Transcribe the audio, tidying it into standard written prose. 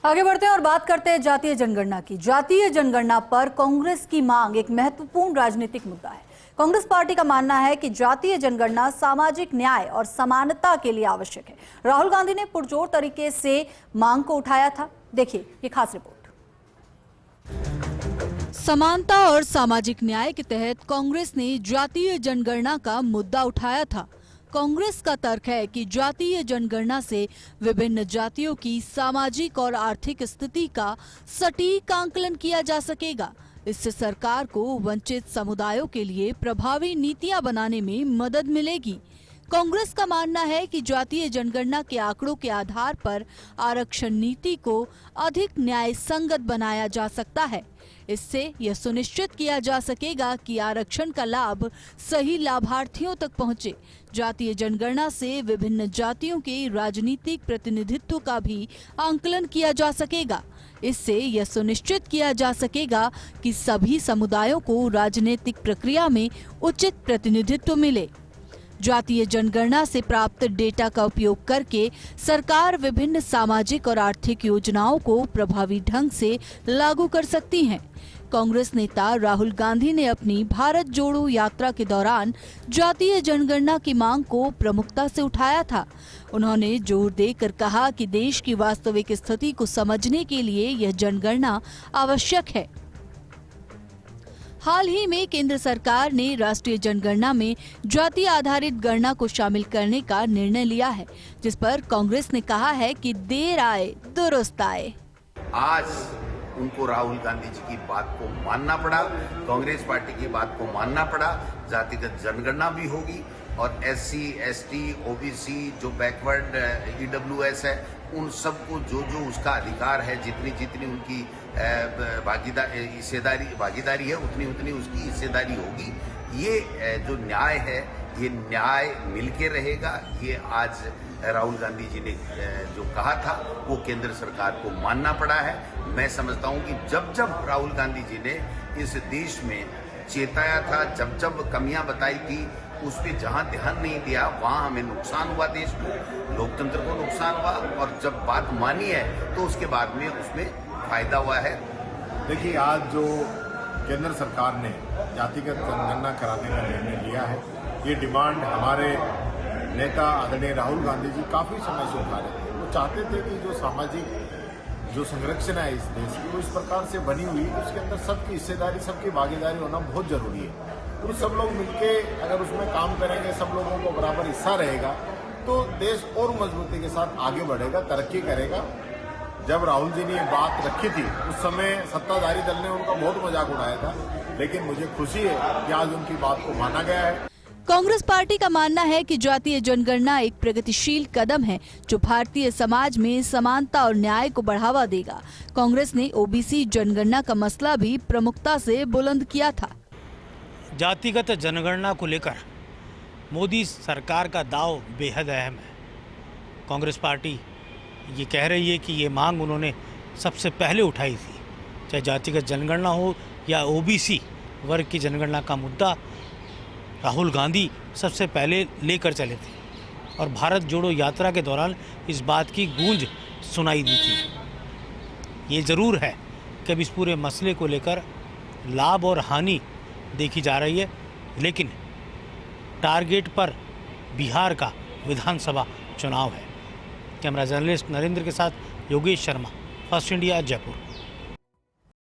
आगे बढ़ते हैं और बात करते हैं जातीय जनगणना की। जातीय जनगणना पर कांग्रेस की मांग एक महत्वपूर्ण राजनीतिक मुद्दा है। कांग्रेस पार्टी का मानना है कि जातीय जनगणना सामाजिक न्याय और समानता के लिए आवश्यक है। राहुल गांधी ने पुरजोर तरीके से मांग को उठाया था। देखिए ये खास रिपोर्ट। समानता और सामाजिक न्याय के तहत कांग्रेस ने जातीय जनगणना का मुद्दा उठाया था। कांग्रेस का तर्क है कि जातीय जनगणना से विभिन्न जातियों की सामाजिक और आर्थिक स्थिति का सटीक आंकलन किया जा सकेगा। इससे सरकार को वंचित समुदायों के लिए प्रभावी नीतियां बनाने में मदद मिलेगी। कांग्रेस का मानना है कि जातीय जनगणना के आंकड़ों के आधार पर आरक्षण नीति को अधिक न्याय संगत बनाया जा सकता है। इससे यह सुनिश्चित किया जा सकेगा कि आरक्षण का लाभ सही लाभार्थियों तक पहुंचे। जातीय जनगणना से विभिन्न जातियों के राजनीतिक प्रतिनिधित्व का भी आंकलन किया जा सकेगा। इससे यह सुनिश्चित किया जा सकेगा कि सभी समुदायों को राजनीतिक प्रक्रिया में उचित प्रतिनिधित्व मिले। जातीय जनगणना से प्राप्त डेटा का उपयोग करके सरकार विभिन्न सामाजिक और आर्थिक योजनाओं को प्रभावी ढंग से लागू कर सकती है। कांग्रेस नेता राहुल गांधी ने अपनी भारत जोड़ो यात्रा के दौरान जातीय जनगणना की मांग को प्रमुखता से उठाया था। उन्होंने जोर देकर कहा कि देश की वास्तविक स्थिति को समझने के लिए यह जनगणना आवश्यक है। हाल ही में केंद्र सरकार ने राष्ट्रीय जनगणना में जाति आधारित गणना को शामिल करने का निर्णय लिया है, जिस पर कांग्रेस ने कहा है कि देर आए दुरुस्त आए। आज उनको राहुल गांधी जी की बात को मानना पड़ा, कांग्रेस पार्टी की बात को मानना पड़ा। जातिगत जनगणना भी होगी और SC, ST, OBC जो बैकवर्ड EWS है, उन सबको जो उसका अधिकार है, जितनी उनकी भागीदारी है, उतनी उसकी हिस्सेदारी होगी। ये जो न्याय है, ये न्याय मिलके रहेगा। ये आज राहुल गांधी जी ने जो कहा था वो केंद्र सरकार को मानना पड़ा है। मैं समझता हूँ कि जब राहुल गांधी जी ने इस देश में चेताया था, जब कमियां बताई थी, उस पर जहां ध्यान नहीं दिया वहां हमें नुकसान हुआ, देश को, लोकतंत्र को नुकसान हुआ। और जब बात मानी है तो उसके बाद में उसमें फायदा हुआ है। देखिए, आज जो केंद्र सरकार ने जातिगत जनगणना कराने का निर्णय लिया है, ये डिमांड हमारे नेता आदरणीय राहुल गांधी जी काफ़ी समय से उठा रहे थे। वो चाहते थे कि जो सामाजिक जो संरचना है इस देश की, वो इस प्रकार से बनी हुई, उसके अंदर सबकी हिस्सेदारी, सबकी भागीदारी होना बहुत जरूरी है। तो सब लोग मिलके अगर उसमें काम करेंगे, सब लोगों को बराबर हिस्सा रहेगा, तो देश और मजबूती के साथ आगे बढ़ेगा, तरक्की करेगा। जब राहुल जी ने ये बात रखी थी, उस समय सत्ताधारी दल ने उनका बहुत मजाक उड़ाया था, लेकिन मुझे खुशी है कि आज उनकी बात को माना गया है। कांग्रेस पार्टी का मानना है कि जातीय जनगणना एक प्रगतिशील कदम है जो भारतीय समाज में समानता और न्याय को बढ़ावा देगा। कांग्रेस ने OBC जनगणना का मसला भी प्रमुखता से बुलंद किया था। जातिगत जनगणना को लेकर मोदी सरकार का दाव बेहद अहम है। कांग्रेस पार्टी ये कह रही है कि ये मांग उन्होंने सबसे पहले उठाई थी। चाहे जातिगत जनगणना हो या OBC वर्ग की जनगणना का मुद्दा राहुल गांधी सबसे पहले लेकर चले थे और भारत जोड़ो यात्रा के दौरान इस बात की गूंज सुनाई दी थी। ये ज़रूर है कि अब इस पूरे मसले को लेकर लाभ और हानि देखी जा रही है, लेकिन टारगेट पर बिहार का विधानसभा चुनाव है। कैमरा जर्नलिस्ट नरेंद्र के साथ योगेश शर्मा, फर्स्ट इंडिया, जयपुर।